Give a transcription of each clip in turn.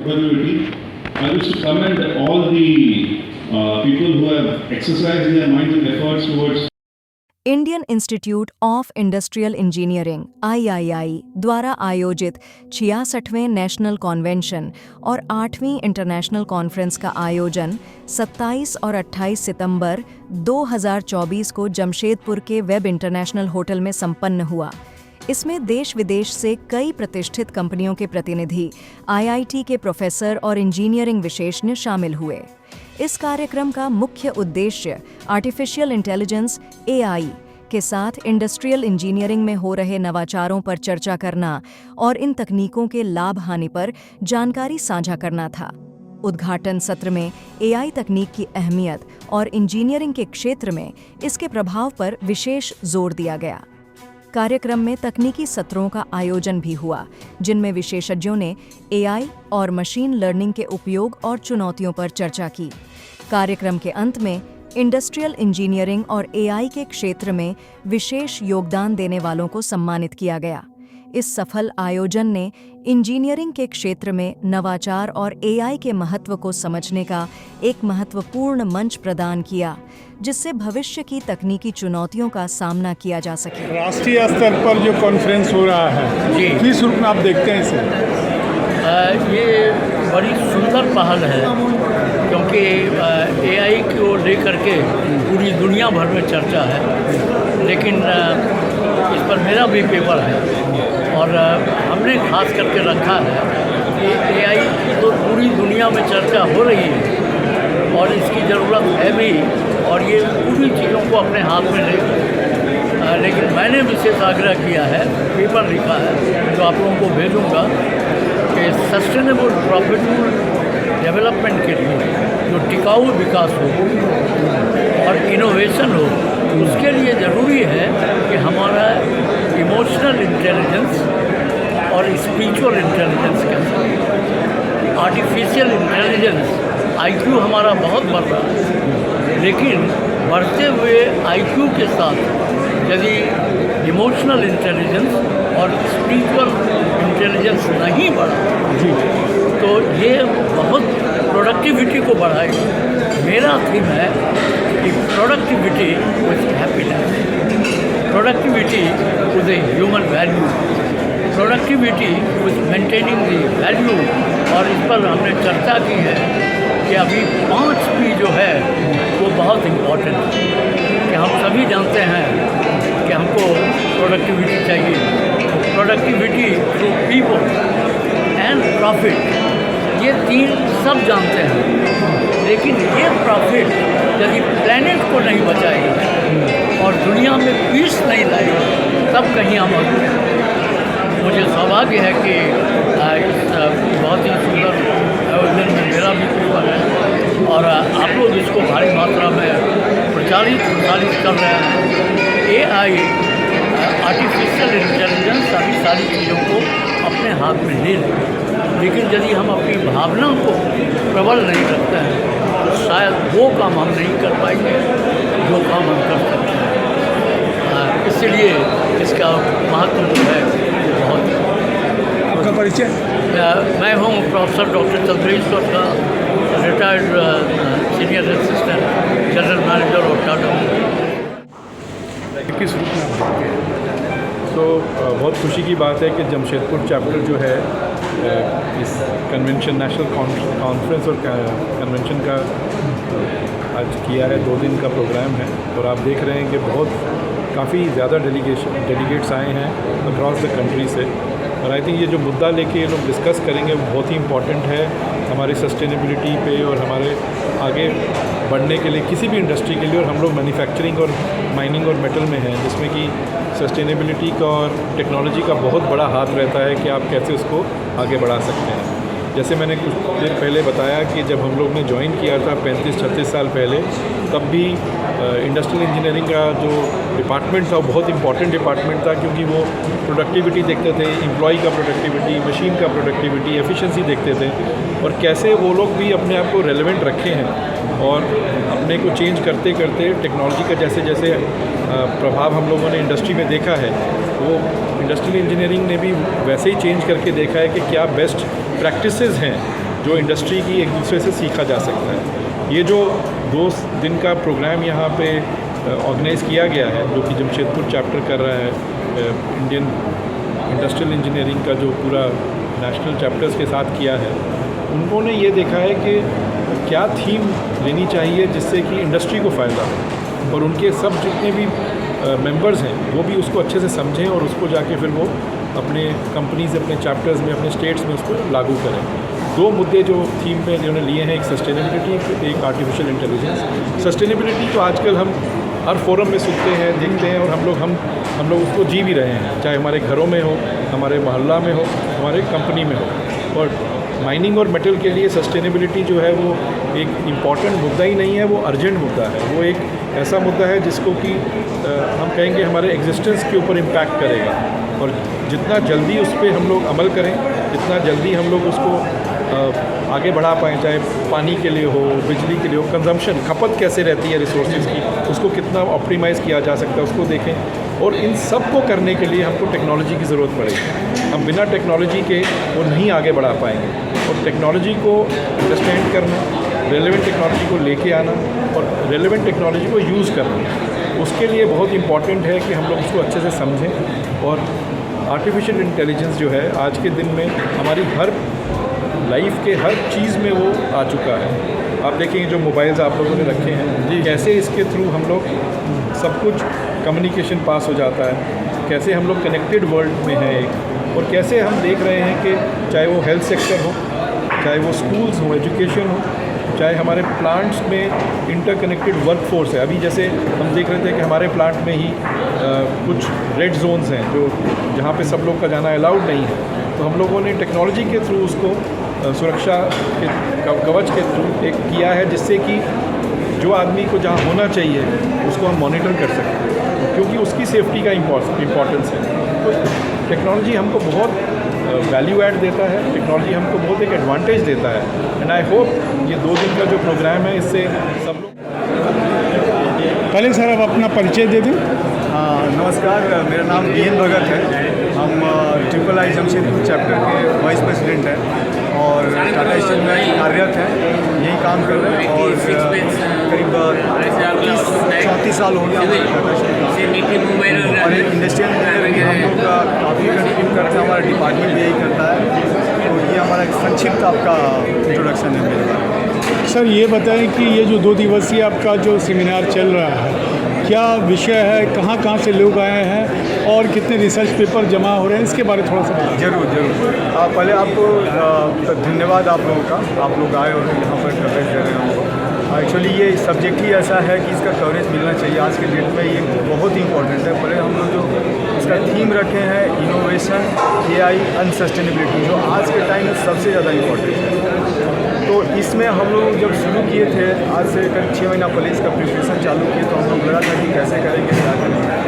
opportunity. I wish to commend all the people who have exercised their minds and efforts towards Indian institute of industrial engineering (III) द्वारा आयोजित 66वें national convention और 8वीं international conference का आयोजन 27 और 28 सितंबर 2024 को जमशेदपुर के वेब इंटरनेशनल होटल में संपन्न हुआ। इसमें देश विदेश से कई प्रतिष्ठित कंपनियों के प्रतिनिधि, IIT के प्रोफेसर और इंजीनियरिंग विशेषज्ञ शामिल हुए। इस कार्यक्रम का मुख्य उद्देश्य आर्टिफिशियल इंटेलिजेंस (AI) के साथ इंडस्ट्रियल इंजीनियरिंग में हो रहे नवाचारों पर चर्चा करना और इन तकनीकों के लाभ हानि पर जानकारी साझा करना था। उद्घाटन सत्र में AI तकनीक की अहमियत और इंजीनियरिंग के क्षेत्र में इसके प्रभाव पर विशेष जोर दिया गया। कार्यक्रम में तकनीकी सत्रों का आयोजन भी हुआ, जिनमें विशेषज्ञों ने AI और मशीन लर्निंग के उपयोग और चुनौतियों पर चर्चा की। कार्यक्रम के अंत में इंडस्ट्रियल इंजीनियरिंग और AI के क्षेत्र में विशेष योगदान देने वालों को सम्मानित किया गया। इस सफल आयोजन ने इंजीनियरिंग के क्षेत्र में नवाचार और AI के महत्व को समझने का एक महत्वपूर्ण मंच प्रदान किया, जिससे भविष्य की तकनीकी चुनौतियों का सामना किया जा सके। राष्ट्रीय स्तर पर जो कॉन्फ्रेंस हो रहा है जी, किस रूप में आप देखते हैं इसे? ये बड़ी सुंदर पहल है, क्योंकि AI को लेकर के पूरी दुनिया भर में चर्चा है, लेकिन इस पर मेरा भी पेपर है और हमने खास करके रखा है कि AI की तो पूरी दुनिया में चर्चा हो रही है और इसकी ज़रूरत है भी, और ये पूरी चीज़ों को अपने हाथ में ले, लेकिन मैंने विशेष आग्रह किया है, पेपर लिखा है जो आप लोगों को भेजूँगा, कि सस्टेनेबल प्रॉफिटेबल डेवलपमेंट के लिए जो टिकाऊ विकास हो और इनोवेशन हो, उसके लिए ज़रूरी है कि हमारा इमोशनल इंटेलिजेंस और स्पिरिचुअल इंटेलिजेंस के साथ आर्टिफिशियल इंटेलिजेंस IQ हमारा बहुत बढ़ रहा है, लेकिन बढ़ते हुए IQ के साथ यदि इमोशनल इंटेलिजेंस और स्पिरिचुअल इंटेलिजेंस नहीं बढ़ा तो ये बहुत प्रोडक्टिविटी को बढ़ाएगा। मेरा थीम है कि productivity with happiness, productivity with a human value, productivity with maintaining the value. और इस पर हमने चर्चा की है कि अभी 5P जो है वो बहुत इम्पॉर्टेंट है, कि हम सभी जानते हैं कि हमको प्रोडक्टिविटी चाहिए, productivity through people and profit, ये तीन सब जानते हैं, लेकिन ये प्रॉफिट यदि प्लैनेट को नहीं बचाएगी और दुनिया में पीस नहीं लाएगी तब कहीं हम अधूरे हैं। मुझे सौभाग्य है कि इस बहुत ही सुंदर आयोजन में मेरा भी पेपर है और आप लोग इसको भारी मात्रा में प्रचारित कर रहे हैं। AI आर्टिफिशियल इंटेलिजेंस सारी चीज़ों को अपने हाथ में ले लें, लेकिन यदि हम अपनी भावना को प्रबल नहीं रखते हैं तो शायद वो काम हम नहीं कर पाएंगे जो काम हम कर सकते हैं। इसलिए इसका महत्व जो है वो बहुत। आपका परिचय? मैं हूँ प्रोफेसर डॉक्टर चंद्रेश्वर का, retired senior assistant general manager of Tata. किस रूप में आप देखते हैं? तो बहुत खुशी की बात है कि जमशेदपुर चैप्टर जो है इस कन्वेंशन नेशनल कॉन्फ्रेंस और कन्वेंशन का आज किया है। 2 दिन का प्रोग्राम है और आप देख रहे हैं कि काफ़ी ज़्यादा डेलीगेट्स आए हैं अक्रॉस द कंट्री से। और आई थिंक ये जो मुद्दा लेके ये लोग डिस्कस करेंगे वो बहुत ही इम्पॉर्टेंट है हमारी सस्टेनेबिलिटी पे और हमारे आगे बढ़ने के लिए किसी भी इंडस्ट्री के लिए। और हम लोग मैन्युफैक्चरिंग और माइनिंग और मेटल में हैं, जिसमें कि सस्टेनेबिलिटी का और टेक्नोलॉजी का बहुत बड़ा हाथ रहता है कि आप कैसे उसको आगे बढ़ा सकते हैं। जैसे मैंने कुछ देर पहले बताया कि जब हम लोग ने ज्वाइन किया था 35-36 साल पहले, तब भी इंडस्ट्रियल इंजीनियरिंग का जो डिपार्टमेंट था वो बहुत इंपॉर्टेंट डिपार्टमेंट था, क्योंकि वो प्रोडक्टिविटी देखते थे, एम्प्लॉय का प्रोडक्टिविटी, मशीन का प्रोडक्टिविटी, एफिशिएंसी देखते थे, और कैसे वो लोग भी अपने आप को रेलेवेंट रखे हैं और अपने को चेंज करते करते टेक्नोलॉजी का जैसे जैसे प्रभाव हम लोगों ने इंडस्ट्री में देखा है, वो इंडस्ट्रियल इंजीनियरिंग ने भी वैसे ही चेंज करके देखा है कि क्या बेस्ट प्रैक्टिसेस हैं जो इंडस्ट्री की एक दूसरे से सीखा जा सकता है। ये जो 2 दिन का प्रोग्राम यहाँ पे ऑर्गेनाइज़ किया गया है, जो कि जमशेदपुर चैप्टर कर रहा है, इंडियन इंडस्ट्रियल इंजीनियरिंग का जो पूरा नेशनल चैप्टर्स के साथ किया है, उन्होंने ये देखा है कि क्या थीम लेनी चाहिए जिससे कि इंडस्ट्री को फ़ायदा हो और उनके सब जितने भी मेंबर्स हैं वो भी उसको अच्छे से समझें और उसको जाके फिर वो अपने कंपनीज, अपने चैप्टर्स में, अपने स्टेट्स में उसको लागू करें। 2 मुद्दे जो थीम पे जिन्होंने लिए हैं, एक सस्टेनेबिलिटी, एक आर्टिफिशियल इंटेलिजेंस। सस्टेनेबिलिटी तो आजकल हम हर फोरम में सुनते हैं, देखते हैं और हम लोग उसको जी भी रहे हैं, चाहे हमारे घरों में हो, हमारे मोहल्ला में हो, हमारे कंपनी में हो। और माइनिंग और मेटल के लिए सस्टेनेबिलिटी जो है वो एक इम्पॉर्टेंट मुद्दा ही नहीं है, वो अर्जेंट मुद्दा है। वो एक ऐसा मुद्दा है जिसको कि हम कहेंगे हमारे एग्जिस्टेंस के ऊपर इम्पैक्ट करेगा और जितना जल्दी उस पर हम लोग अमल करें, जितना जल्दी हम लोग उसको आगे बढ़ा पाएँ, चाहे पानी के लिए हो, बिजली के लिए हो, कंजम्पशन, खपत कैसे रहती है रिसोर्सेज की, उसको कितना ऑप्टिमाइज़ किया जा सकता है, उसको देखें। और इन सब को करने के लिए हमको टेक्नोलॉजी की ज़रूरत पड़ेगी। हम बिना टेक्नोलॉजी के वो नहीं आगे बढ़ा पाएंगे। और टेक्नोलॉजी को अंडरस्टैंड करना, रेलेवेंट टेक्नोलॉजी को लेके आना और रेलेवेंट टेक्नोलॉजी को यूज़ करना, उसके लिए बहुत इम्पॉर्टेंट है कि हम लोग उसको अच्छे से समझें। और आर्टिफिशियल इंटेलिजेंस जो है आज के दिन में हमारी हर लाइफ के हर चीज़ में वो आ चुका है। आप देखेंगे जो मोबाइल्स आप लोगों ने रखे हैं जी, कैसे इसके थ्रू हम लोग सब कुछ कम्युनिकेशन पास हो जाता है, कैसे हम लोग कनेक्टेड वर्ल्ड में हैं एक, और कैसे हम देख रहे हैं कि चाहे वो हेल्थ सेक्टर हो, चाहे वो स्कूल्स हो, एजुकेशन हो, चाहे हमारे प्लांट्स में इंटरकनेक्टेड वर्कफोर्स है। अभी जैसे हम देख रहे थे कि हमारे प्लांट में ही कुछ रेड जोन्स हैं जो जहाँ पे सब लोग का जाना अलाउड नहीं है, तो हम लोगों ने टेक्नोलॉजी के थ्रू उसको सुरक्षा के कवच के थ्रू एक किया है, जिससे कि जो आदमी को जहाँ होना चाहिए उसको हम मॉनिटर कर सकते हैं, क्योंकि उसकी सेफ्टी का इम्पोर्टेंस है। तो टेक्नोलॉजी हमको बहुत वैल्यू ऐड देता है, टेक्नोलॉजी हमको बहुत एक एडवांटेज देता है। एंड आई होप ये 2 दिन का जो प्रोग्राम है इससे सब लोग। पहले सर आप अपना परिचय दे दें। नमस्कार, मेरा नाम बीएन भगत है। हम III जमशेदपुर चैप्टर के वाइस प्रेसिडेंट हैं और टाटा स्टील में कार्यरत हैं, यही काम कर रहे हैं और करीब 30-34 साल हो गया टाटा स्टील और इंडस्ट्रियल इंजीनियरिंग हम लोग काफ़ी कंट्रीब्यूट करते हैं, हमारा डिपार्टमेंट यही करता है। तो ये हमारा एक संक्षिप्त आपका इंट्रोडक्शन है मेरे बारे में। सर ये बताएं कि ये जो 2 दिवसीय आपका जो सेमिनार चल रहा है, क्या विषय है, कहाँ से लोग आए हैं और कितने रिसर्च पेपर जमा हो रहे हैं, इसके बारे में थोड़ा सा बताएं। जरूर। पहले आपको धन्यवाद आप लोगों का, आप लोग आए और यहाँ पर कवरेज दे रहे हैं हमको। एक्चुअली ये सब्जेक्ट ही ऐसा है कि इसका कवरेज मिलना चाहिए आज के डेट में, ये बहुत ही इंपॉर्टेंट है। पहले हम लोग जो इसका थीम रखे हैं इनोवेशन, AI एंड सस्टेनेबिलिटी, जो आज के टाइम में सबसे ज़्यादा इम्पोर्टेंट है। तो इसमें हम लोग जब शुरू किए थे, आज से करीब 6 महीना पहले इसका प्रिपरेशन चालू किए, तो हम लोग लगा था कि कैसे करेंगे, क्या करेंगे।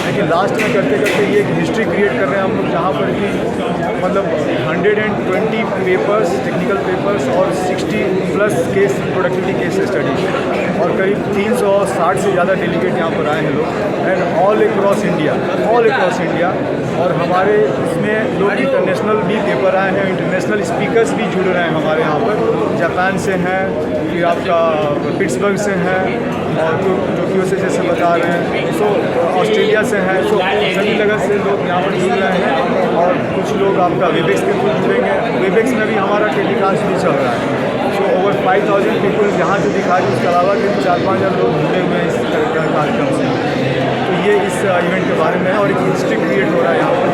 लेकिन लास्ट में करते करते ये एक हिस्ट्री क्रिएट कर रहे हैं हम लोग, जहाँ पर कि मतलब 120 पेपर्स, टेक्निकल पेपर्स और 60+ केस प्रोडक्टिविटी केस स्टडी और करीब 360 से ज़्यादा डेलीगेट यहाँ पर आए हैं लोग, एंड ऑल अक्रॉस इंडिया। और हमारे इसमें लोग इंटरनेशनल भी पेपर आए हैं, इंटरनेशनल स्पीकर्स भी जुड़ रहे हैं हमारे यहाँ पर, जापान से हैं, फिर आपका पिट्सबर्ग से हैं और टोक्यो से जैसे बता रहे हैं, सो ऑस्ट्रेलिया से हैं, सो सभी जगह से लोग यहाँ पर जुड़ रहे हैं। और कुछ लोग आपका वेबएक्स के थ्रू जुड़ेंगे, वेबएक्स में भी हमारा टेलीकास्ट भी चल रहा है। सो ओवर 5000 पीपल यहाँ से दिखा रहे, उसके अलावा करीब 4-5 हज़ार लोग जुड़े हुए हैं इस कार्यक्रम से। तो ये इस इवेंट के बारे में और एक हिस्ट्री क्रिएट हो रहा है यहाँ पर।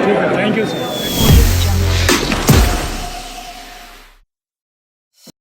ठीक है, थैंक यू सर।